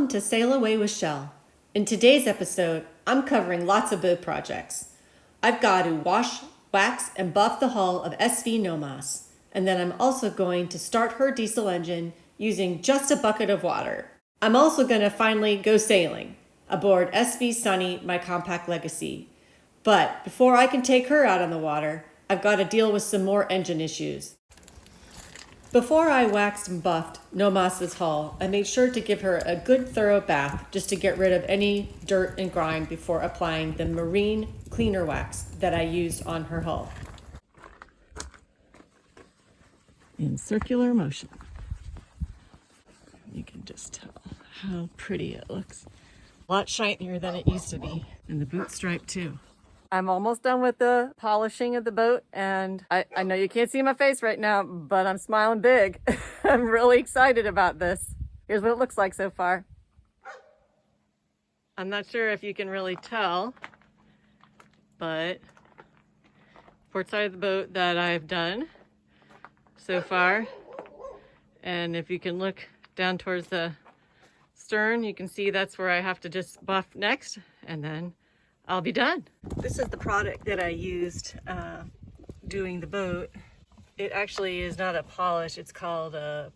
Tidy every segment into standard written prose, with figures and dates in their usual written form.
Welcome to Sail Away with Shell. In today's episode, I'm covering lots of boat projects. I've got to wash, wax, and buff the hull of SV Nomas, and then I'm also going to start her diesel engine using just a bucket of water. I'm also going to finally go sailing aboard SV Sunny, my Com-Pac Legacy. But before I can take her out on the water, I've got to deal with some more engine issues. Before I waxed and buffed Nomas's hull, I made sure to give her a good thorough bath just to get rid of any dirt and grime before applying the marine cleaner wax that I used on her hull. In circular motion. You can just tell how pretty it looks. A lot shinier than it used to be. And the boot stripe too. I'm almost done with the polishing of the boat, and I know you can't see my face right now, but I'm smiling big. I'm really excited about this. Here's what it looks like so far. I'm not sure if you can really tell, but port side of the boat that I've done so far. And if you can look down towards the stern, you can see that's where I have to just buff next, and then I'll be done. This is the product that I used doing the boat. It actually is not a polish, it's called a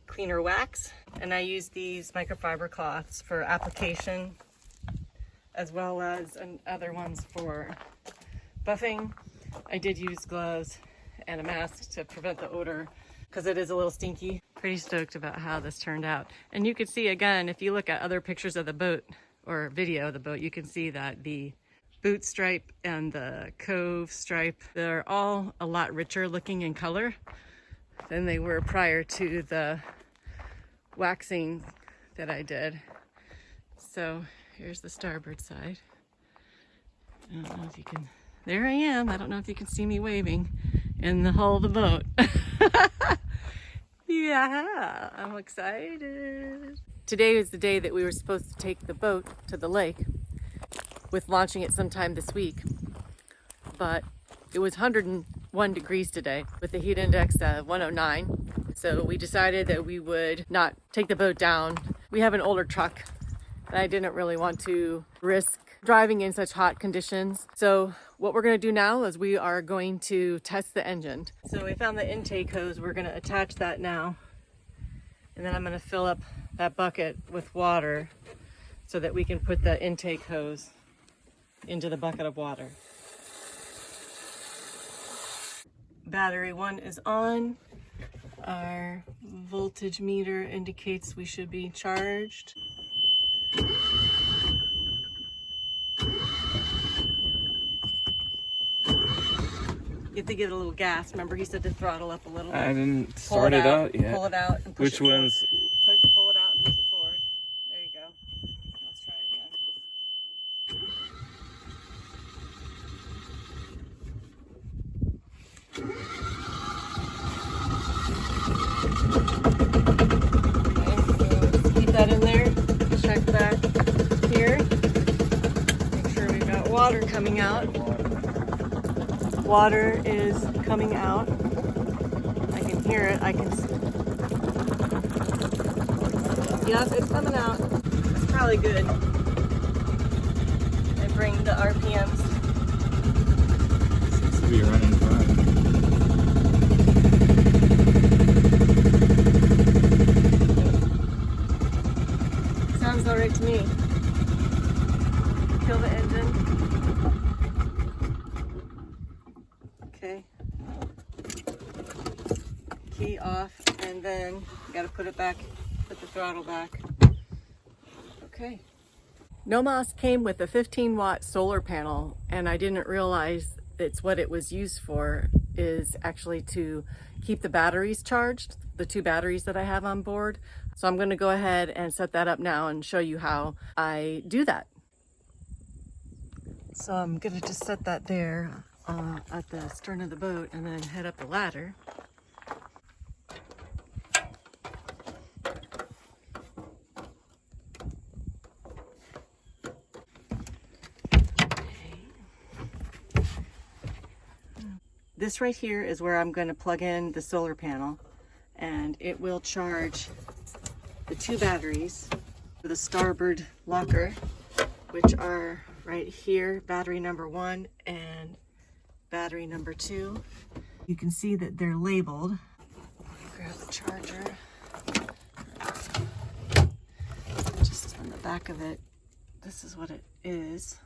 cleaner wax. And I use these microfiber cloths for application, as well as other ones for buffing. I did use gloves and a mask to prevent the odor because it is a little stinky. Pretty stoked about how this turned out. And you can see again, if you look at other pictures of the boat, or video of the boat, you can see that the boot stripe and the cove stripe, they're all a lot richer looking in color than they were prior to the waxing that I did. So here's the starboard side. I don't know if you can, there I am. I don't know if you can see me waving in the hull of the boat. Yeah, I'm excited. Today is the day that we were supposed to take the boat to the lake, with launching it sometime this week. But it was 101 degrees today with the heat index of 109. So we decided that we would not take the boat down. We have an older truck and I didn't really want to risk driving in such hot conditions. So what we're going to do now is we are going to test the engine. So we found the intake hose. We're going to attach that now. And then I'm going to fill up that bucket with water so that we can put the intake hose into the bucket of water. Battery 1 is on. Our voltage meter indicates we should be charged. You have to give it a little gas. Remember, he said to throttle up a little. I didn't start it out yet. Pull it out and push Which it forward. ones? Pull it out and push it forward. There you go. Let's try it again. Okay, so let's keep that in there. Check back here. Make sure we've got water coming out. Water is coming out. I can hear it. I can see. Yep, it's coming out. It's probably good. And bring the RPMs. Seems to be running fine. Sounds alright to me. Kill the engine. Okay. Key off, and then you gotta put it back, put the throttle back. Okay. Nomas came with a 15-watt solar panel, and I didn't realize it's what it was used for is actually to keep the batteries charged, the 2 batteries that I have on board. So I'm gonna go ahead and set that up now and show you how I do that. So I'm gonna just set that there at the stern of the boat and then head up the ladder. This right here is where I'm going to plug in the solar panel, and it will charge the 2 batteries for the starboard locker, which are right here, battery number 1 and battery number 2. You can see that they're labeled. Grab the charger. Just on the back of it, this is what it is.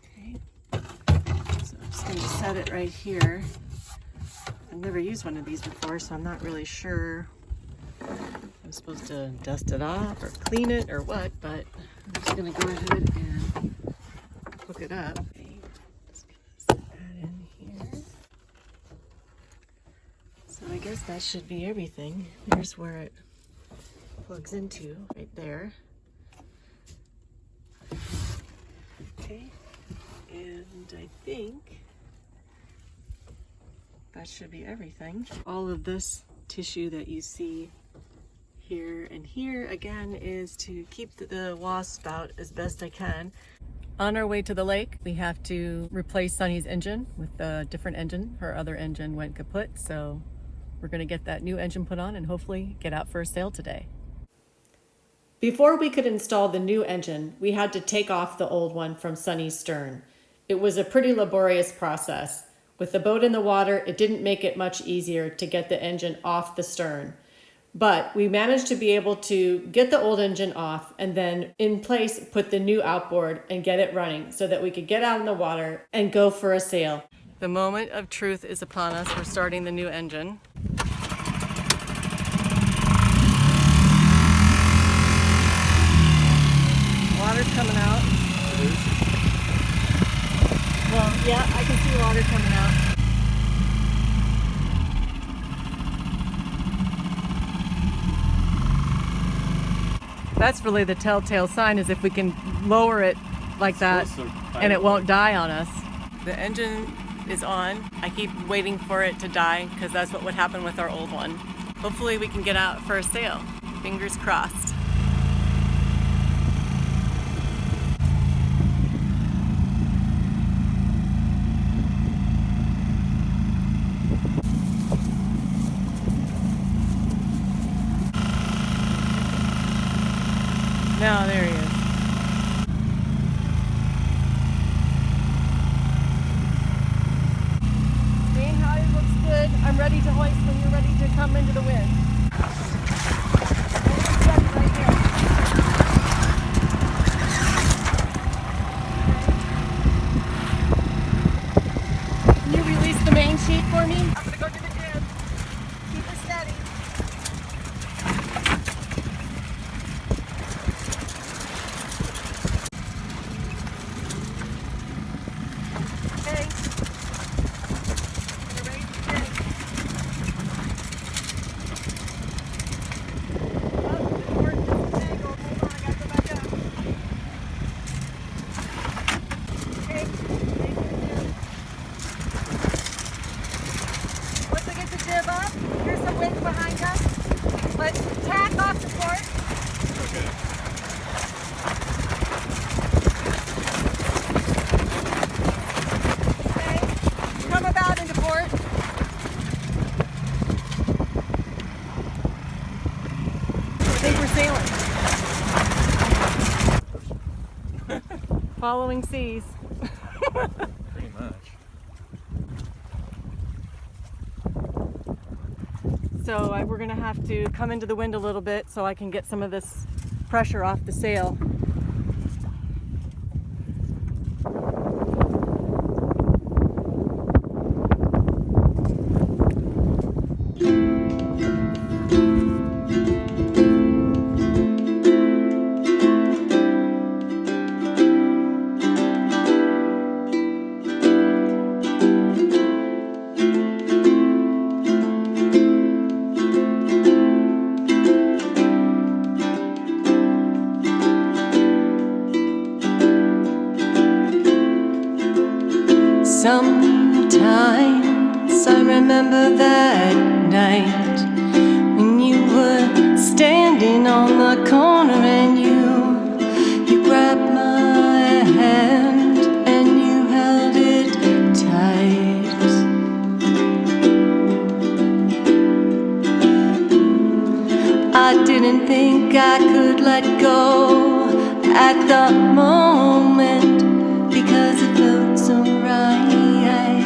Okay, so I'm just going to set it right here. I've never used one of these before, so I'm not really sure if I'm supposed to dust it off or clean it or what, but I'm just going to go ahead and hook it up. Okay, just gonna set that in here. So I guess that should be everything. There's where it plugs into, right there. Okay, and I think that should be everything. All of this tissue that you see here and here, again, is to keep the wasp out as best I can. On our way to the lake, we have to replace Sunny's engine with a different engine. Her other engine went kaput, so we're gonna get that new engine put on and hopefully get out for a sail today. Before we could install the new engine, we had to take off the old one from Sunny's stern. It was a pretty laborious process. With the boat in the water, it didn't make it much easier to get the engine off the stern. But we managed to be able to get the old engine off and then in place put the new outboard and get it running so that we could get out in the water and go for a sail. The moment of truth is upon us. We're starting the new engine. Water's coming out. It is. Well, yeah, I can see water coming out. That's really the telltale sign, is if we can lower it like that and it won't die on us. The engine is on. I keep waiting for it to die because that's what would happen with our old one. Hopefully we can get out for a sail. Fingers crossed. No, there he is. Main high looks good. I'm ready to hoist when you're ready to come into the wind. Right here. Can you release the main sheet for me? I'm gonna go to the jib. Keep it steady. Following seas. Pretty much. So we're gonna have to come into the wind a little bit so I can get some of this pressure off the sail. Sometimes I remember that night when you were standing on the corner and you grabbed my hand and you held it tight. think I could let go at the moment because it felt so right.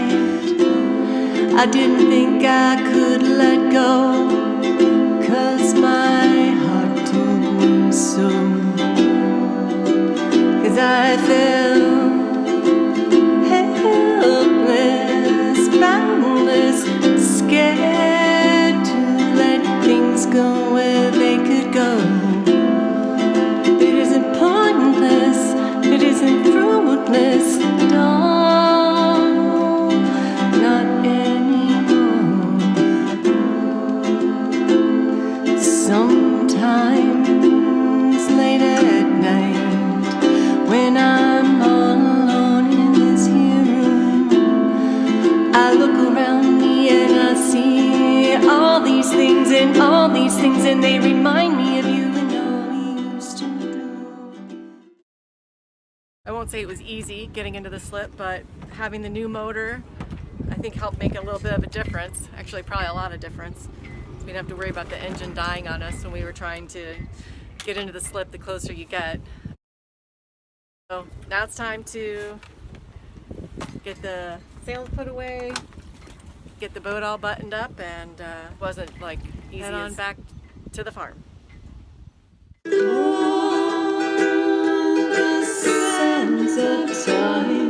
I didn't think I could let go 'cause my heart told me so. 'Cause I felt helpless, boundless, scared to let things go where they could go. It isn't pointless, it isn't fruitless at all, not anymore. Sometimes late at night, when I'm all alone in this here room, I look around me and I see all these things and all these things, and they remind me of you and all we used to do. I won't say it was easy getting into the slip, but having the new motor, I think, helped make a little bit of a difference. Actually, probably a lot of difference. So we didn't have to worry about the engine dying on us when we were trying to get into the slip the closer you get. So now it's time to get the sails put away, get the boat all buttoned up, and wasn't like easy. Head on back to the farm. All the sands of time